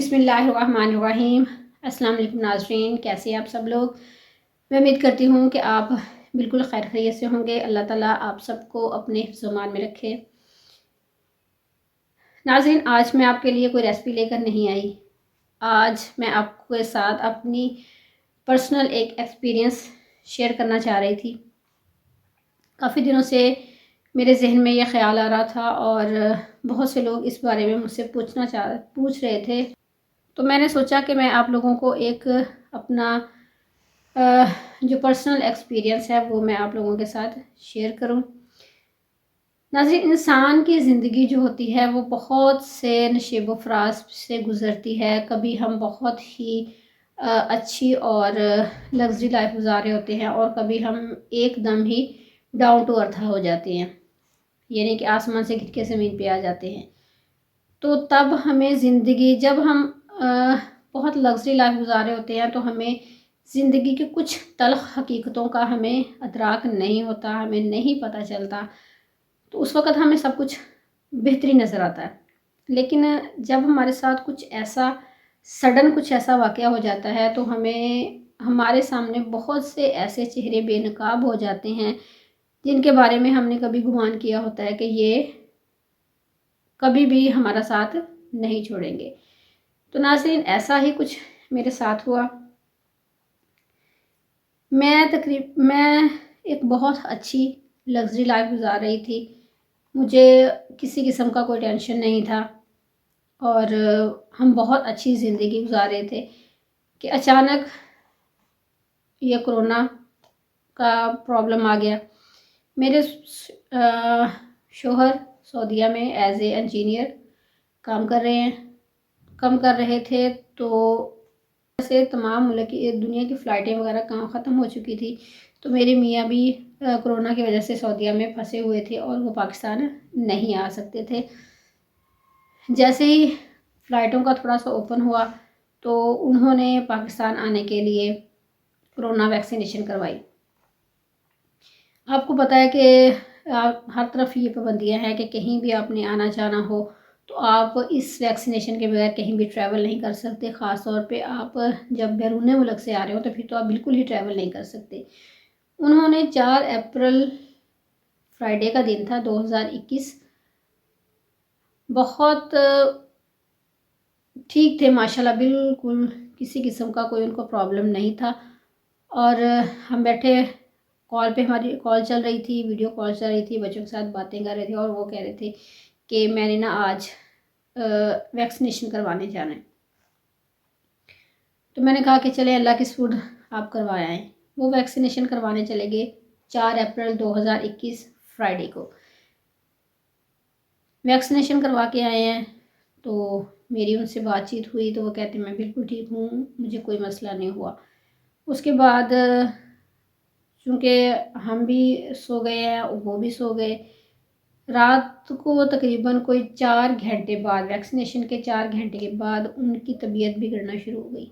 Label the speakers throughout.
Speaker 1: بسم اللہ الرحمن الرحیم۔ السلام علیکم ناظرین، کیسے آپ سب لوگ؟ میں امید کرتی ہوں کہ آپ بالکل خیر خیریت سے ہوں گے۔ اللہ تعالیٰ آپ سب کو اپنے حفظ و امان میں رکھے۔ ناظرین، آج میں آپ کے لیے کوئی ریسپی لے کر نہیں آئی۔ آج میں آپ کے ساتھ اپنی پرسنل ایک ایکسپیرینس شیئر کرنا چاہ رہی تھی۔ کافی دنوں سے میرے ذہن میں یہ خیال آ رہا تھا اور بہت سے لوگ اس بارے میں مجھ سے پوچھ رہے تھے، تو میں نے سوچا کہ میں آپ لوگوں کو ایک اپنا جو پرسنل ایکسپیرینس ہے وہ میں آپ لوگوں کے ساتھ شیئر کروں۔ ناظرین، انسان کی زندگی جو ہوتی ہے وہ بہت سے نشیب و فراز سے گزرتی ہے۔ کبھی ہم بہت ہی اچھی اور لگژری لائف گزارے ہوتے ہیں، اور کبھی ہم ایک دم ہی ڈاؤن ٹو ارتھ ہو جاتے ہیں، یعنی کہ آسمان سے گر کے زمین پہ آ جاتے ہیں۔ تو تب ہمیں زندگی، جب ہم بہت لگژری لائف گزارے ہوتے ہیں تو ہمیں زندگی کے کچھ تلخ حقیقتوں کا ہمیں ادراک نہیں ہوتا، ہمیں نہیں پتہ چلتا۔ تو اس وقت ہمیں سب کچھ بہتری نظر آتا ہے، لیکن جب ہمارے ساتھ کچھ ایسا واقعہ ہو جاتا ہے تو ہمارے سامنے بہت سے ایسے چہرے بے نقاب ہو جاتے ہیں جن کے بارے میں ہم نے کبھی گمان کیا ہوتا ہے کہ یہ کبھی بھی ہمارا ساتھ نہیں چھوڑیں گے۔ تو ناظرین، ایسا ہی کچھ میرے ساتھ ہوا۔ میں ایک بہت اچھی لگژری لائف گزار رہی تھی، مجھے کسی قسم کا کوئی ٹینشن نہیں تھا، اور ہم بہت اچھی زندگی گزار رہے تھے کہ اچانک یہ کرونا کا پرابلم آ گیا۔ میرے شوہر سعودیہ میں ایز اے انجینئر کام کر رہے تھے، تو سے تمام ملک کی دنیا کی فلائٹیں وغیرہ ختم ہو چکی تھی، تو میرے میاں بھی کرونا کی وجہ سے سعودیہ میں پھنسے ہوئے تھے اور وہ پاکستان نہیں آ سکتے تھے۔ جیسے ہی فلائٹوں کا تھوڑا سا اوپن ہوا تو انہوں نے پاکستان آنے کے لیے کرونا ویکسینیشن کروائی۔ آپ کو پتہ ہے کہ ہر طرف یہ پابندیاں ہیں کہ کہیں بھی آپ نے آنا جانا ہو تو آپ اس ویکسینیشن کے بغیر کہیں بھی ٹریول نہیں کر سکتے۔ خاص طور پہ آپ جب بیرون ملک سے آ رہے ہو تو پھر تو آپ بالکل ہی ٹریول نہیں کر سکتے۔ انہوں نے 4 اپریل فرائیڈے کا دن تھا 2021، بہت ٹھیک تھے ماشاءاللہ، بالکل کسی قسم کا کوئی ان کو پرابلم نہیں تھا، اور ہم بیٹھے کال پہ، ہماری کال چل رہی تھی، ویڈیو کال چل رہی تھی، بچوں کے ساتھ باتیں کر رہے تھے، اور وہ کہہ رہے تھے کہ میں نے آج ویکسینیشن کروانے جانا ہے۔ تو میں نے کہا کہ چلے اللہ کی سپرد آپ کروایا ہیں۔ وہ ویکسینیشن کروانے چلے گئے 4 اپریل 2021 فرائیڈے کو۔ ویکسینیشن کروا کے آئے ہیں تو میری ان سے بات چیت ہوئی تو وہ کہتے ہیں میں بالکل ٹھیک ہوں، مجھے کوئی مسئلہ نہیں ہوا۔ اس کے بعد چونکہ ہم بھی سو گئے ہیں، وہ بھی سو گئے، رات کو تقریباً کوئی 4 گھنٹے بعد، ویکسینیشن کے 4 گھنٹے کے بعد ان کی طبیعت بگڑنا شروع ہو گئی۔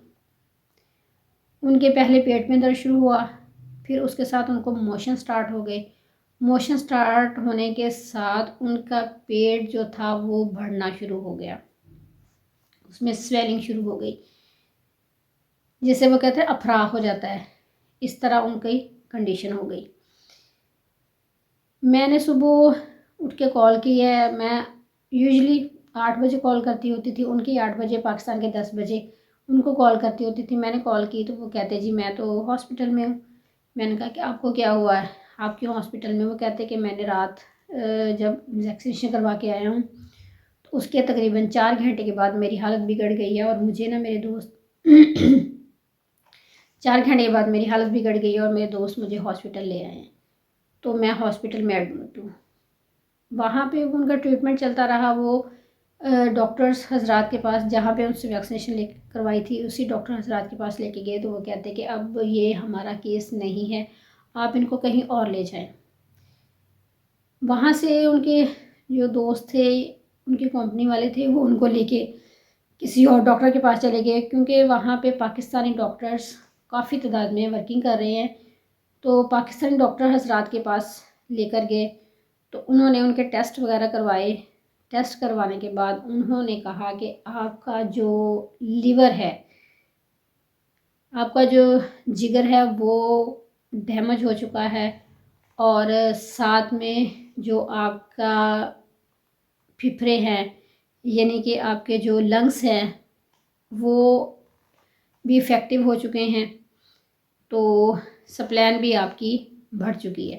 Speaker 1: ان کے پہلے پیٹ میں درد شروع ہوا، پھر اس کے ساتھ ان کو موشن سٹارٹ ہو گئے۔ موشن سٹارٹ ہونے کے ساتھ ان کا پیٹ جو تھا وہ بڑھنا شروع ہو گیا، اس میں سویلنگ شروع ہو گئی، جسے وہ کہتے ہیں افرا ہو جاتا ہے، اس طرح ان کی کنڈیشن ہو گئی۔ میں نے صبح اٹھ کے کال کی ہے، میں یوزلی 8 بجے کال کرتی ہوتی تھی، ان کی 8 بجے، پاکستان کے 10 بجے ان کو کال کرتی ہوتی تھی۔ میں نے کال کی تو وہ کہتے جی میں تو ہاسپٹل میں ہوں۔ میں نے کہا کہ آپ کو کیا ہوا ہے، آپ کیوں ہاسپٹل میں؟ وہ کہتے کہ میں نے رات جب ویکسینیشن کروا کے آیا ہوں تو اس کے تقریباً 4 گھنٹے کے بعد میری حالت بگڑ گئی ہے، اور مجھے میرے دوست 4 گھنٹے کے بعد میری حالت بگڑ گئی ہے اور میرے دوست مجھے ہاسپٹل لے آئے ہیں، تو میں ہاسپٹل میں ایڈمٹ ہوں۔ وہاں پہ ان کا ٹریٹمنٹ چلتا رہا۔ وہ ڈاکٹرز حضرات کے پاس، جہاں پہ ان سے ویکسینیشن کروائی تھی، اسی ڈاکٹر حضرات کے پاس لے کے گئے تو وہ کہتے کہ اب یہ ہمارا کیس نہیں ہے، آپ ان کو کہیں اور لے جائیں۔ وہاں سے ان کے جو دوست تھے، ان کی کمپنی والے تھے، وہ ان کو لے کے کسی اور ڈاکٹر کے پاس چلے گئے، کیونکہ وہاں پہ پاکستانی ڈاکٹرز کافی تعداد میں ورکنگ کر رہے ہیں۔ تو پاکستانی ڈاکٹر حضرات کے پاس لے کر گئے تو انہوں نے ان کے ٹیسٹ وغیرہ کروائے، ٹیسٹ کروانے کے بعد انہوں نے کہا کہ آپ کا جو لیور ہے، آپ کا جو جگر ہے وہ ڈیمیج ہو چکا ہے، اور ساتھ میں جو آپ کا پھپھڑے ہیں یعنی کہ آپ کے جو لنگس ہیں وہ بھی افیکٹو ہو چکے ہیں، تو سپلین بھی آپ کی بڑھ چکی ہے۔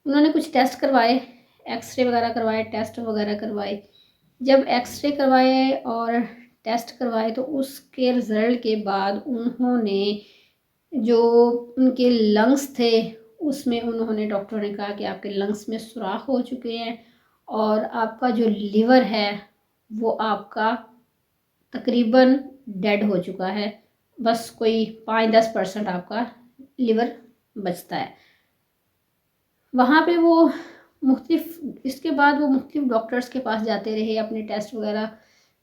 Speaker 1: انہوں نے کچھ ٹیسٹ کروائے، ایکس رے وغیرہ کروائے، ٹیسٹ وغیرہ کروائے۔ جب ایکس رے کروائے اور ٹیسٹ کروائے تو اس کے رزلٹ کے بعد انہوں نے جو ان کے لنگس تھے اس میں انہوں نے، ڈاکٹر نے کہا کہ آپ کے لنگس میں سوراخ ہو چکے ہیں، اور آپ کا جو لیور ہے وہ آپ کا تقریباً ڈیڈ ہو چکا ہے، بس کوئی 5-10% آپ کا لیور بچتا ہے۔ وہاں پہ وہ اس کے بعد وہ مختلف ڈاکٹرز کے پاس جاتے رہے، اپنے ٹیسٹ وغیرہ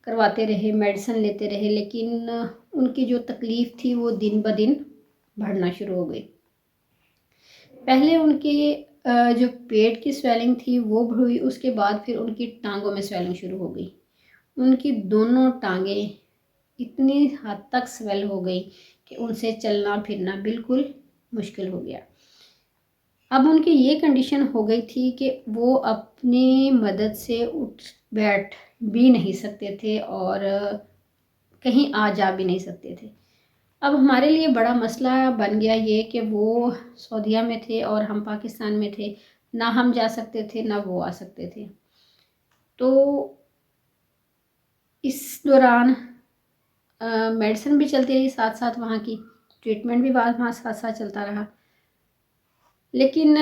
Speaker 1: کرواتے رہے، میڈیسن لیتے رہے، لیکن ان کی جو تکلیف تھی وہ دن بدن بڑھنا شروع ہو گئی۔ پہلے ان کے جو پیٹ کی سویلنگ تھی وہ ہوئی، اس کے بعد پھر ان کی ٹانگوں میں سویلنگ شروع ہو گئی۔ ان کی دونوں ٹانگیں اتنی حد تک سویل ہو گئی کہ ان سے چلنا پھرنا بالکل مشکل ہو گیا۔ اب ان کی یہ کنڈیشن ہو گئی تھی کہ وہ اپنی مدد سے اٹھ بیٹھ بھی نہیں سکتے تھے اور کہیں آ جا بھی نہیں سکتے تھے۔ اب ہمارے لیے بڑا مسئلہ بن گیا یہ کہ وہ سعودیہ میں تھے اور ہم پاکستان میں تھے، نہ ہم جا سکتے تھے نہ وہ آ سکتے تھے۔ تو اس دوران میڈیسن بھی چلتی رہی ساتھ ساتھ، وہاں کی ٹریٹمنٹ بھی وہاں ساتھ ساتھ چلتا رہا، لیکن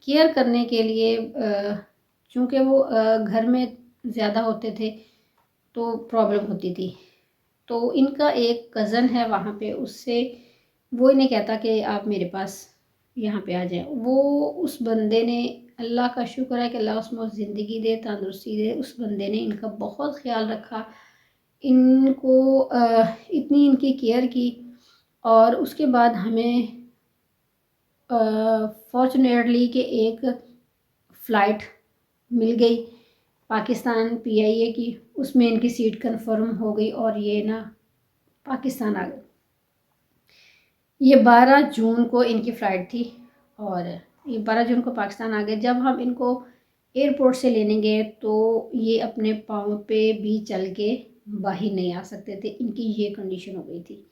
Speaker 1: کیئر کرنے کے لیے چونکہ وہ گھر میں زیادہ ہوتے تھے تو پرابلم ہوتی تھی۔ تو ان کا ایک کزن ہے وہاں پہ، اس سے وہ انہیں کہتا کہ آپ میرے پاس یہاں پہ آ جائیں۔ وہ اس بندے نے، اللہ کا شکر ہے کہ اللہ اس میں زندگی دے، تندرستی دے، اس بندے نے ان کا بہت خیال رکھا، ان کو اتنی ان کی کیئر کی، اور اس کے بعد ہمیں فارچونیٹلی کہ ایک فلائٹ مل گئی پاکستان PIA کی، اس میں ان کی سیٹ کنفرم ہو گئی اور یہ نا پاکستان آ گئے۔ یہ 12 جون کو ان کی فلائٹ تھی اور یہ 12 جون کو پاکستان آ گئے۔ جب ہم ان کو ایئرپورٹ سے لینے گئے تو یہ اپنے پاؤں پہ بھی چل کے باہر نہیں آ سکتے تھے، ان کی یہ کنڈیشن ہو گئی تھی۔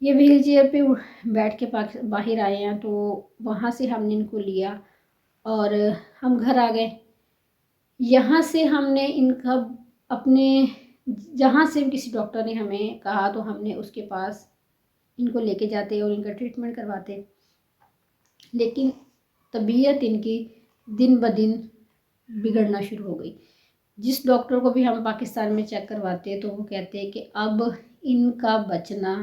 Speaker 1: یہ ویل چیئر پہ بیٹھ کے باہر آئے ہیں، تو وہاں سے ہم نے ان کو لیا اور ہم گھر آ گئے۔ یہاں سے ہم نے ان کا اپنے جہاں سے کسی ڈاکٹر نے ہمیں کہا تو ہم نے اس کے پاس ان کو لے کے جاتے اور ان کا ٹریٹمنٹ کرواتے، لیکن طبیعت ان کی دن بدن بگڑنا شروع ہو گئی۔ جس ڈاکٹر کو بھی ہم پاکستان میں چیک کرواتے تو وہ کہتے کہ اب ان کا بچنا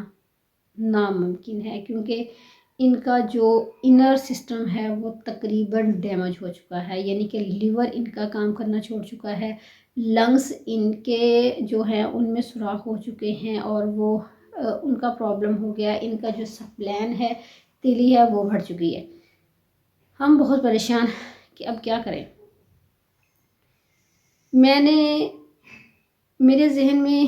Speaker 1: ناممکن ہے، کیونکہ ان کا جو انر سسٹم ہے وہ تقریباً ڈیمیج ہو چکا ہے، یعنی کہ لیور ان کا کام کرنا چھوڑ چکا ہے، لنگس ان کے جو ہیں ان میں سوراخ ہو چکے ہیں اور وہ ان کا پرابلم ہو گیا، ان کا جو سپلین ہے، تیلی ہے، وہ بڑھ چکی ہے۔ ہم بہت پریشان کہ اب کیا کریں۔ میرے ذہن میں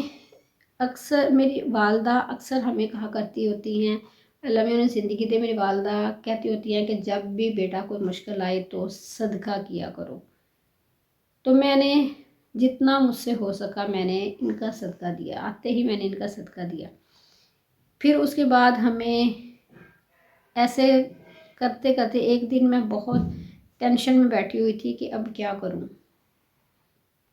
Speaker 1: اکثر میری والدہ اکثر ہمیں کہا کرتی ہوتی ہیں، اللہ میں انہیں زندگی دے، میری والدہ کہتی ہوتی ہیں کہ جب بھی بیٹا کوئی مشکل آئے تو صدقہ کیا کرو۔ تو میں نے جتنا مجھ سے ہو سکا میں نے ان کا صدقہ دیا، آتے ہی میں نے ان کا صدقہ دیا۔ پھر اس کے بعد ہمیں ایسے کرتے کرتے ایک دن میں بہت ٹینشن میں بیٹھی ہوئی تھی کہ اب کیا کروں،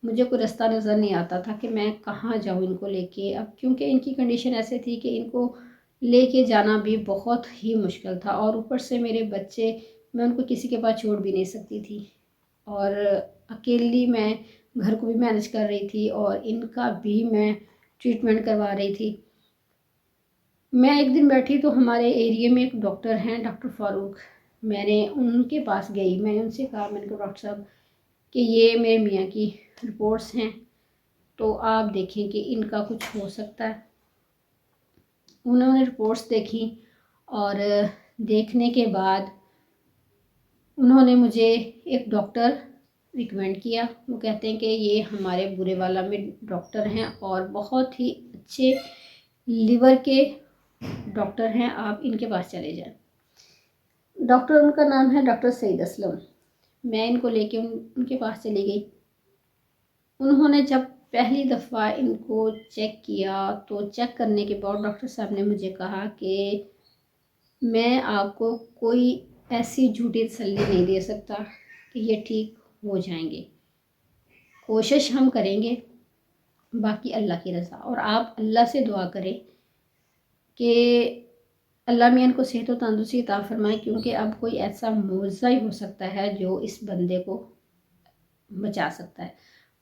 Speaker 1: مجھے کوئی رستہ نظر نہیں آتا تھا کہ میں کہاں جاؤں ان کو لے کے۔ اب کیونکہ ان کی کنڈیشن ایسے تھی کہ ان کو لے کے جانا بھی بہت ہی مشکل تھا، اور اوپر سے میرے بچے، میں ان کو کسی کے پاس چھوڑ بھی نہیں سکتی تھی، اور اکیلی میں گھر کو بھی مینج کر رہی تھی اور ان کا بھی میں ٹریٹمنٹ کروا رہی تھی۔ میں ایک دن بیٹھی تو ہمارے ایریے میں ایک ڈاکٹر ہیں، ڈاکٹر فاروق، میں نے ان کے پاس گئی، میں نے ان سے کہا، میں نے کہا ڈاکٹر صاحب کہ یہ میرے میاں کی رپورٹس ہیں تو آپ دیکھیں کہ ان کا کچھ ہو سکتا ہے۔ انہوں نے رپورٹس دیکھی اور دیکھنے کے بعد انہوں نے مجھے ایک ڈاکٹر ریکمینڈ کیا. وہ کہتے ہیں کہ یہ ہمارے برے والا میں ڈاکٹر ہیں اور بہت ہی اچھے لیور کے ڈاکٹر ہیں، آپ ان کے پاس چلے جائیں. ڈاکٹر ان کا نام ہے ڈاکٹر سعید اسلم. میں ان کو لے کے ان کے پاس چلی گئی. انہوں نے جب پہلی دفعہ ان کو چیک کیا تو چیک کرنے کے بعد ڈاکٹر صاحب نے مجھے کہا کہ میں آپ کو کوئی ایسی جھوٹی تسلی نہیں دے سکتا کہ یہ ٹھیک ہو جائیں گے. کوشش ہم کریں گے، باقی اللہ کی رضا. اور آپ اللہ سے دعا کریں کہ اللہ میاں کو صحت و تندرستی عطا فرمائے، کیونکہ اب کوئی ایسا معجزہ ہی ہو سکتا ہے جو اس بندے کو بچا سکتا ہے،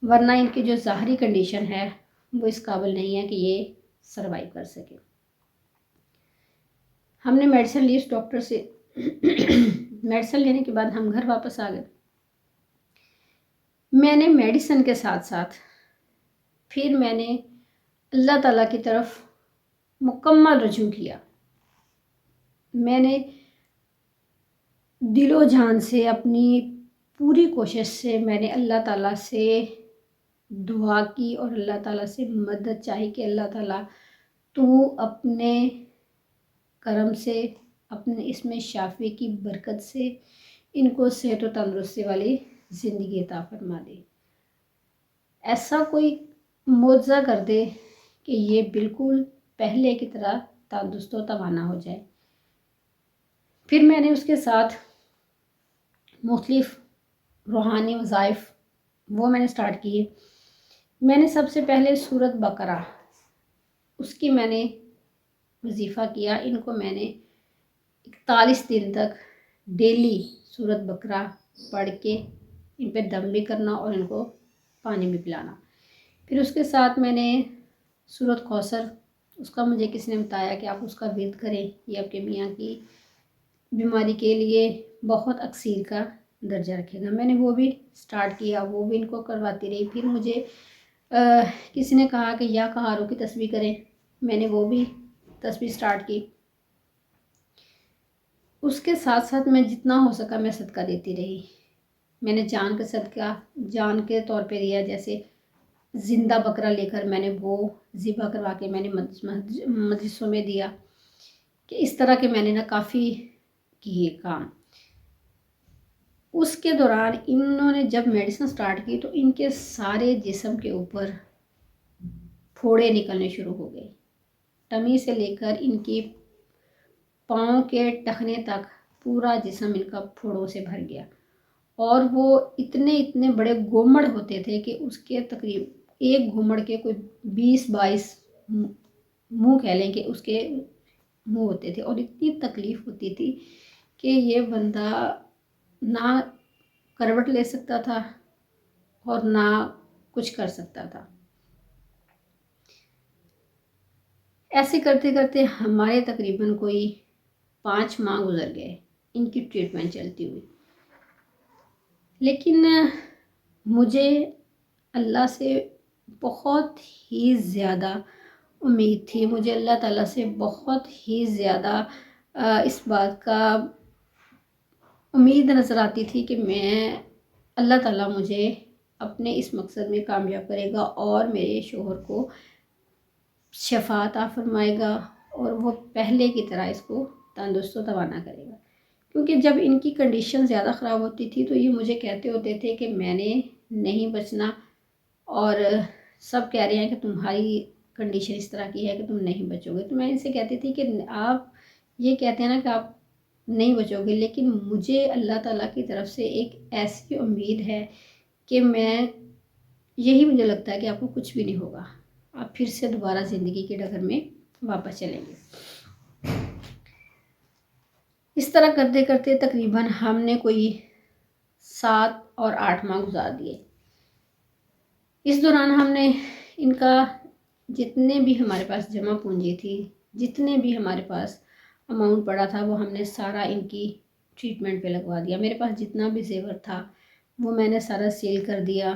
Speaker 1: ورنہ ان کی جو ظاہری کنڈیشن ہے وہ اس قابل نہیں ہے کہ یہ سروائیو کر سکے. ہم نے میڈیسن لی اس ڈاکٹر سے. میڈیسن لینے کے بعد ہم گھر واپس آ گئے. میں نے میڈیسن کے ساتھ ساتھ پھر میں نے اللہ تعالیٰ کی طرف مکمل رجوع کیا. میں نے دل و جان سے اپنی پوری کوشش سے میں نے اللہ تعالیٰ سے دعا کی اور اللہ تعالیٰ سے مدد چاہی کہ اللہ تعالیٰ تو اپنے کرم سے، اپنے اس میں شافی کی برکت سے ان کو صحت و تندرستی والی زندگی عطا فرما دے. ایسا کوئی معجزہ کر دے کہ یہ بالکل پہلے کی طرح تندرست و توانا ہو جائے. پھر میں نے اس کے ساتھ مختلف روحانی وظائف وہ میں نے سٹارٹ کیے. میں نے سب سے پہلے سورۃ بقرہ اس کی میں نے وظیفہ کیا. ان کو میں نے 41 دن تک ڈیلی سورۃ بقرہ پڑھ کے ان پہ دم بھی کرنا اور ان کو پانی بھی پلانا. پھر اس کے ساتھ میں نے سورۃ کوثر، اس کا مجھے کسی نے بتایا کہ آپ اس کا ورد کریں، یہ آپ کے میاں کی بیماری کے لیے بہت اکسیر کا درجہ رکھے گا. میں نے وہ بھی سٹارٹ کیا، وہ بھی ان کو کرواتی رہی. پھر مجھے کسی نے کہا کہ یا کہاروں کی تسبیح کریں، میں نے وہ بھی تسبیح سٹارٹ کی. اس کے ساتھ ساتھ میں جتنا ہو سکا میں صدقہ دیتی رہی. میں نے جان کا صدقہ جان کے طور پہ دیا، جیسے زندہ بکرا لے کر میں نے وہ ذبح کروا کے میں نے مجلسوں میں دیا، کہ اس طرح کے میں نے کافی کیے کام. اس کے دوران انہوں نے جب میڈیسن سٹارٹ کی تو ان کے سارے جسم کے اوپر پھوڑے نکلنے شروع ہو گئے. ٹمی سے لے کر ان کی پاؤں کے ٹخنے تک پورا جسم ان کا پھوڑوں سے بھر گیا. اور وہ اتنے بڑے گومڑ ہوتے تھے کہ اس کے تقریب ایک گھومڑ کے کوئی 20-22 منہ کہہ لیں کہ اس کے منہ ہوتے تھے. اور اتنی تکلیف ہوتی تھی کہ یہ بندہ نہ کروٹ لے سکتا تھا اور نہ کچھ کر سکتا تھا. ایسے کرتے کرتے ہمارے تقریباً کوئی 5 ماہ گزر گئے ان کی ٹریٹمنٹ چلتی ہوئی. لیکن مجھے اللہ سے بہت ہی زیادہ امید تھی. مجھے اللہ تعالیٰ سے بہت ہی زیادہ اس بات کا امید نظر آتی تھی کہ میں اللہ تعالیٰ مجھے اپنے اس مقصد میں کامیاب کرے گا اور میرے شوہر کو شفا عطا فرمائے گا اور وہ پہلے کی طرح اس کو تندرست و توانا کرے گا. کیونکہ جب ان کی کنڈیشن زیادہ خراب ہوتی تھی تو یہ مجھے کہتے ہوتے تھے کہ میں نے نہیں بچنا، اور سب کہہ رہے ہیں کہ تمہاری کنڈیشن اس طرح کی ہے کہ تم نہیں بچو گے. تو میں ان سے کہتی تھی کہ آپ یہ کہتے ہیں نا کہ آپ نہیں بچو گے، لیکن مجھے اللہ تعالیٰ کی طرف سے ایک ایسی امید ہے کہ یہی مجھے لگتا ہے کہ آپ کو کچھ بھی نہیں ہوگا، آپ پھر سے دوبارہ زندگی کے ڈگر میں واپس چلیں گے. اس طرح کرتے کرتے تقریباً ہم نے کوئی 7 اور 8 ماہ گزار دیے. اس دوران ہم نے ان کا جتنے بھی ہمارے پاس جمع پونجی تھی، جتنے بھی ہمارے پاس اماؤنٹ پڑا تھا، وہ ہم نے سارا ان کی ٹریٹمنٹ پہ لگوا دیا. میرے پاس جتنا بھی زیور تھا وہ میں نے سارا سیل کر دیا.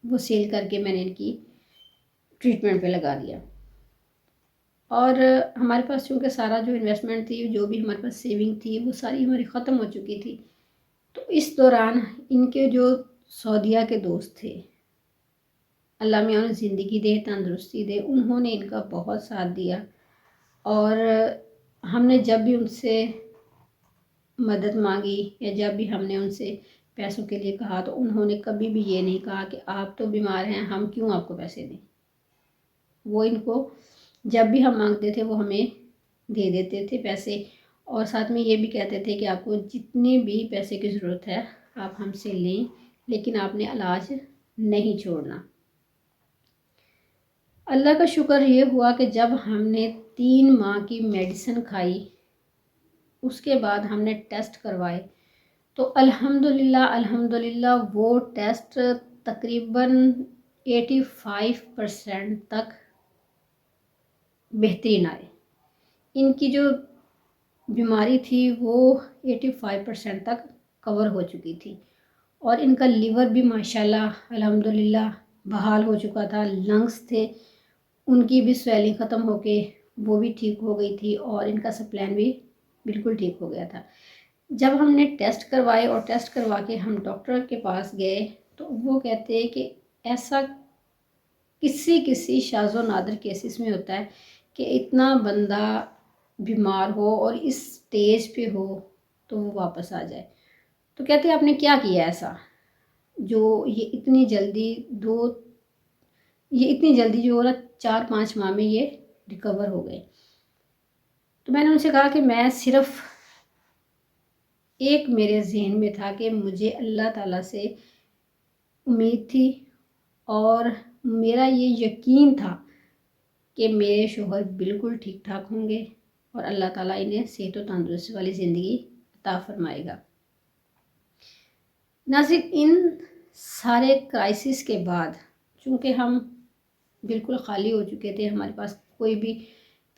Speaker 1: وہ سیل کر کے میں نے ان کی ٹریٹمنٹ پہ لگا دیا. اور ہمارے پاس چونکہ سارا جو انویسٹمنٹ تھی، جو بھی ہمارے پاس سیونگ تھی، وہ ساری ہماری ختم ہو چکی تھی. تو اس دوران ان کے جو سعودیہ کے دوست تھے، اللہ میاں انہیں زندگی دے، تندرستی دے، انہوں نے ان کا بہت ساتھ دیا، اور ہم نے جب بھی ان سے مدد مانگی یا جب بھی ہم نے ان سے پیسوں کے لیے کہا تو انہوں نے کبھی بھی یہ نہیں کہا کہ آپ تو بیمار ہیں، ہم کیوں آپ کو پیسے دیں۔ وہ ان کو جب بھی ہم مانگتے تھے وہ ہمیں دے دیتے تھے پیسے، اور ساتھ میں یہ بھی کہتے تھے کہ آپ کو جتنی بھی پیسے کی ضرورت ہے آپ ہم سے لیں، لیکن آپ نے علاج نہیں چھوڑنا۔ اللہ کا شکر یہ ہوا کہ جب ہم نے 3 ماہ کی میڈیسن کھائی، اس کے بعد ہم نے ٹیسٹ کروائے تو الحمدللہ وہ ٹیسٹ تقریباً 85% تک بہترین آئے۔ ان کی جو بیماری تھی وہ 85% تک کور ہو چکی تھی، اور ان کا لیور بھی ماشاءاللہ الحمدللہ بحال ہو چکا تھا، لنگس تھے ان کی بھی سویلنگ ختم ہو کے وہ بھی ٹھیک ہو گئی تھی، اور ان کا سپلین بھی بالکل ٹھیک ہو گیا تھا۔ جب ہم نے ٹیسٹ کروائے اور ٹیسٹ کروا کے ہم ڈاکٹر کے پاس گئے تو وہ کہتے ہیں کہ ایسا کسی شاذ و نادر کیسز میں ہوتا ہے کہ اتنا بندہ بیمار ہو اور اس سٹیج پہ ہو تو وہ واپس آ جائے۔ تو کہتے ہیں آپ نے کیا کیا ایسا جو یہ اتنی جلدی جو 4-5 ماہ میں یہ ریکور ہو گئے۔ تو میں نے ان سے کہا کہ میں صرف ایک میرے ذہن میں تھا کہ مجھے اللہ تعالیٰ سے امید تھی، اور میرا یہ یقین تھا کہ میرے شوہر بالکل ٹھیک ٹھاک ہوں گے اور اللہ تعالیٰ انہیں صحت و تندرستی والی زندگی عطا فرمائے گا۔ ناظرین، ان سارے کرائسس کے بعد چونکہ ہم بالکل خالی ہو چکے تھے، ہمارے پاس کوئی بھی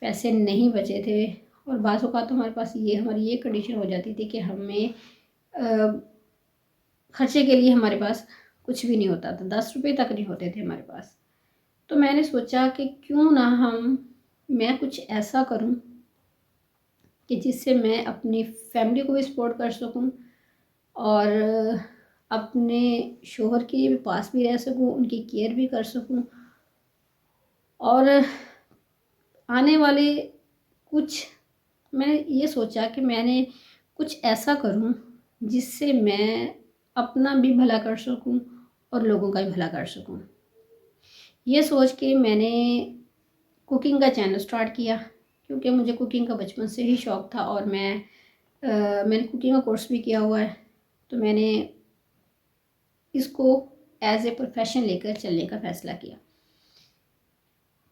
Speaker 1: پیسے نہیں بچے تھے، اور بعض اوقات تو ہماری یہ کنڈیشن ہو جاتی تھی کہ ہمیں خرچے کے لیے ہمارے پاس کچھ بھی نہیں ہوتا تھا، 10 روپے تک نہیں ہوتے تھے ہمارے پاس۔ تو میں نے سوچا کہ کیوں نہ میں کچھ ایسا کروں کہ جس سے میں اپنی فیملی کو بھی سپورٹ کر سکوں اور اپنے شوہر کے بھی پاس بھی رہ سکوں، ان کی کیئر بھی کر سکوں، اور آنے والے میں نے یہ سوچا کہ میں نے کچھ ایسا کروں جس سے میں اپنا بھی بھلا کر سکوں اور لوگوں کا بھی بھلا کر سکوں۔ یہ سوچ کے میں نے کوکنگ کا چینل سٹارٹ کیا، کیونکہ مجھے کوکنگ کا بچپن سے ہی شوق تھا، اور میں نے کوکنگ کا کورس بھی کیا ہوا ہے، تو میں نے اس کو ایز اے پروفیشن لے کر چلنے کا فیصلہ کیا۔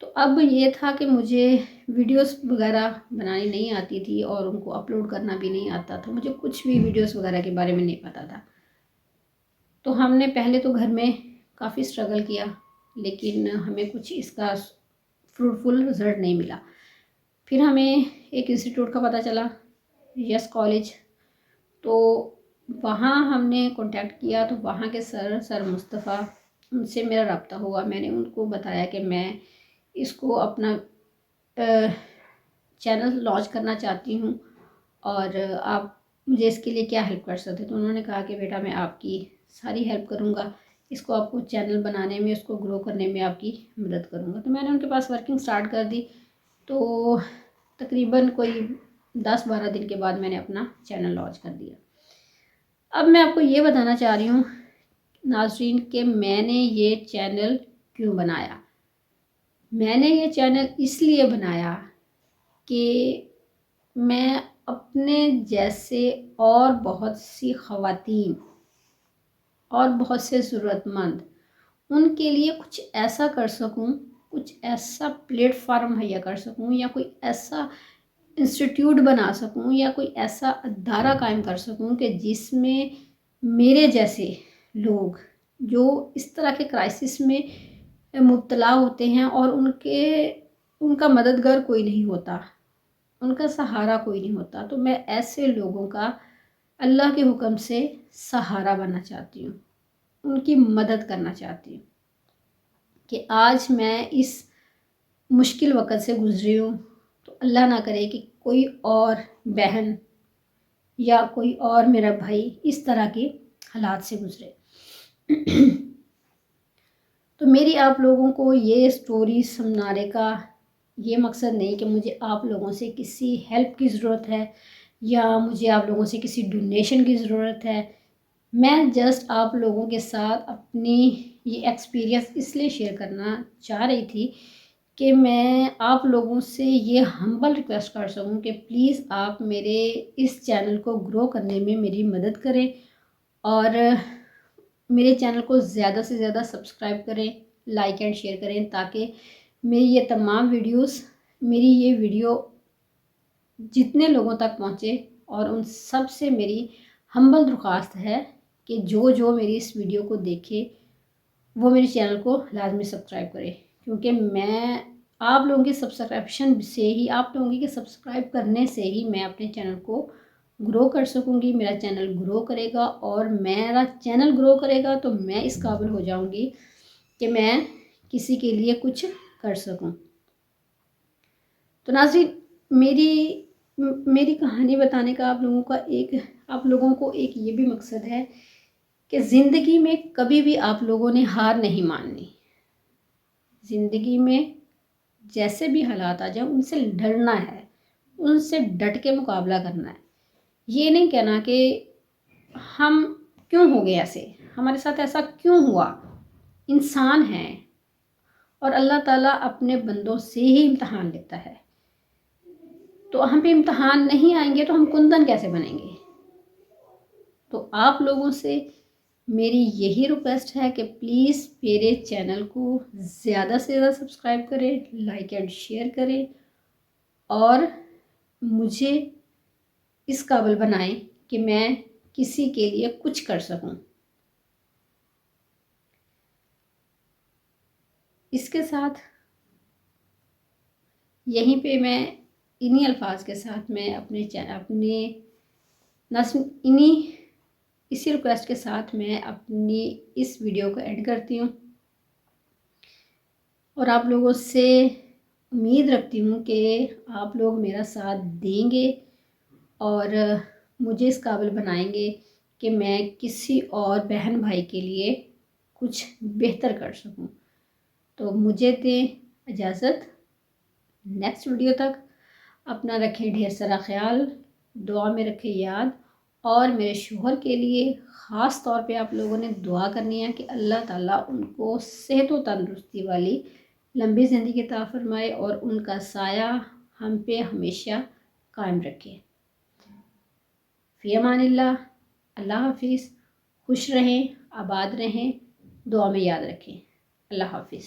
Speaker 1: تو اب یہ تھا کہ مجھے ویڈیوز وغیرہ بنانی نہیں آتی تھی اور ان کو اپلوڈ کرنا بھی نہیں آتا تھا، مجھے کچھ بھی ویڈیوز وغیرہ کے بارے میں نہیں پتا تھا۔ تو ہم نے پہلے تو گھر میں کافی اسٹرگل کیا، لیکن ہمیں کچھ اس کا فروٹفل رزلٹ نہیں ملا۔ پھر ہمیں ایک انسٹیٹیوٹ کا پتہ چلا، یس کالج، تو وہاں ہم نے کانٹیکٹ کیا، تو وہاں کے سر مصطفیٰ، ان سے میرا رابطہ ہوا۔ میں نے ان کو بتایا کہ میں اس کو اپنا چینل لانچ کرنا چاہتی ہوں اور آپ مجھے اس کے لیے کیا ہیلپ کر سکتے۔ تو انہوں نے کہا کہ بیٹا میں آپ کی ساری ہیلپ کروں گا، اس کو آپ کو چینل بنانے میں، اس کو گرو کرنے میں آپ کی مدد کروں گا۔ تو میں نے ان کے پاس ورکنگ سٹارٹ کر دی، تو تقریباً کوئی 10-12 دن کے بعد میں نے اپنا چینل لانچ کر دیا۔ اب میں آپ کو یہ بتانا چاہ رہی ہوں ناظرین کہ میں نے یہ چینل کیوں بنایا۔ میں نے یہ چینل اس لیے بنایا کہ میں اپنے جیسے اور بہت سی خواتین اور بہت سے ضرورت مند ان کے لیے کچھ ایسا کر سکوں، کچھ ایسا پلیٹ فارم مہیا کر سکوں، یا کوئی ایسا انسٹیٹیوٹ بنا سکوں، یا کوئی ایسا ادارہ قائم کر سکوں کہ جس میں میرے جیسے لوگ جو اس طرح کے کرائسس میں مبتلا ہوتے ہیں اور ان کا مددگار کوئی نہیں ہوتا، ان کا سہارا کوئی نہیں ہوتا، تو میں ایسے لوگوں کا اللہ کے حکم سے سہارا بننا چاہتی ہوں، ان کی مدد کرنا چاہتی ہوں کہ آج میں اس مشکل وقت سے گزری ہوں، تو اللہ نہ کرے کہ کوئی اور بہن یا کوئی اور میرا بھائی اس طرح کے حالات سے گزرے۔ تو میری آپ لوگوں کو یہ سٹوری سنانے کا یہ مقصد نہیں کہ مجھے آپ لوگوں سے کسی ہیلپ کی ضرورت ہے یا مجھے آپ لوگوں سے کسی ڈونیشن کی ضرورت ہے. میں جسٹ آپ لوگوں کے ساتھ اپنی یہ ایکسپیرینس اس لیے شیئر کرنا چاہ رہی تھی کہ میں آپ لوگوں سے یہ ہمبل ریکویسٹ کر سکوں کہ پلیز آپ میرے اس چینل کو گرو کرنے میں میری مدد کریں اور میرے چینل کو زیادہ سے زیادہ سبسکرائب کریں، لائک اینڈ شیئر کریں تاکہ میری یہ تمام ویڈیوز، میری یہ ویڈیو جتنے لوگوں تک پہنچے. اور ان سب سے میری ہمبل درخواست ہے کہ جو میری اس ویڈیو کو دیکھے وہ میرے چینل کو لازمی سبسکرائب کرے، کیونکہ میں آپ لوگوں کی سبسکرپشن سے ہی، آپ لوگوں کے سبسکرائب کرنے سے ہی میں اپنے چینل کو گرو کر سکوں گی. میرا چینل گرو کرے گا اور میرا چینل گرو کرے گا تو میں اس قابل ہو جاؤں گی کہ میں کسی کے لیے کچھ کر سکوں. تو ناظرین، میری کہانی بتانے کا آپ لوگوں کو ایک یہ بھی مقصد ہے کہ زندگی میں کبھی بھی آپ لوگوں نے ہار نہیں ماننی. زندگی میں جیسے بھی حالات آ جائیں ان سے ڈرنا ہے، ان سے ڈٹ کے مقابلہ کرنا ہے. یہ نہیں کہنا کہ ہم کیوں ہو گئے ایسے، ہمارے ساتھ ایسا کیوں ہوا. انسان ہیں اور اللہ تعالیٰ اپنے بندوں سے ہی امتحان لیتا ہے. تو ہم پہ امتحان نہیں آئیں گے تو ہم کندن کیسے بنیں گے. تو آپ لوگوں سے میری یہی ریکویسٹ ہے کہ پلیز میرے چینل کو زیادہ سے زیادہ سبسکرائب کریں، لائک اینڈ شیئر کریں اور مجھے اس قابل بنائیں کہ میں کسی کے لیے کچھ کر سکوں. اس کے ساتھ یہیں پہ میں انہی الفاظ کے ساتھ میں اسی ریکویسٹ کے ساتھ میں اپنی اس ویڈیو کو ایڈ کرتی ہوں اور آپ لوگوں سے امید رکھتی ہوں کہ آپ لوگ میرا ساتھ دیں گے اور مجھے اس قابل بنائیں گے کہ میں کسی اور بہن بھائی کے لیے کچھ بہتر کر سکوں. تو مجھے دیں اجازت. نیکسٹ ویڈیو تک اپنا رکھیں ڈھیر سارا خیال، دعا میں رکھیں یاد. اور میرے شوہر کے لیے خاص طور پہ آپ لوگوں نے دعا کرنی ہے کہ اللہ تعالیٰ ان کو صحت و تندرستی والی لمبی زندگی عطا فرمائے اور ان کا سایہ ہم پہ ہمیشہ قائم رکھے. فی امان اللہ. اللہ حافظ. خوش رہیں، آباد رہیں، دعا میں یاد رکھیں. اللہ حافظ.